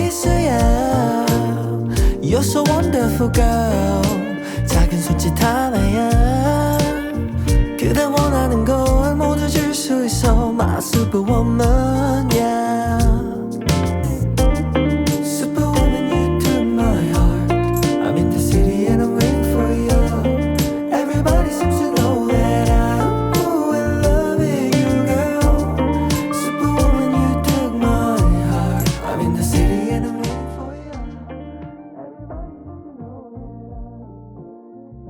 있어야 You're so wonderful girl 작은 손짓 하나야 그대 원하는 걸 모두 줄 수 있어 My superwoman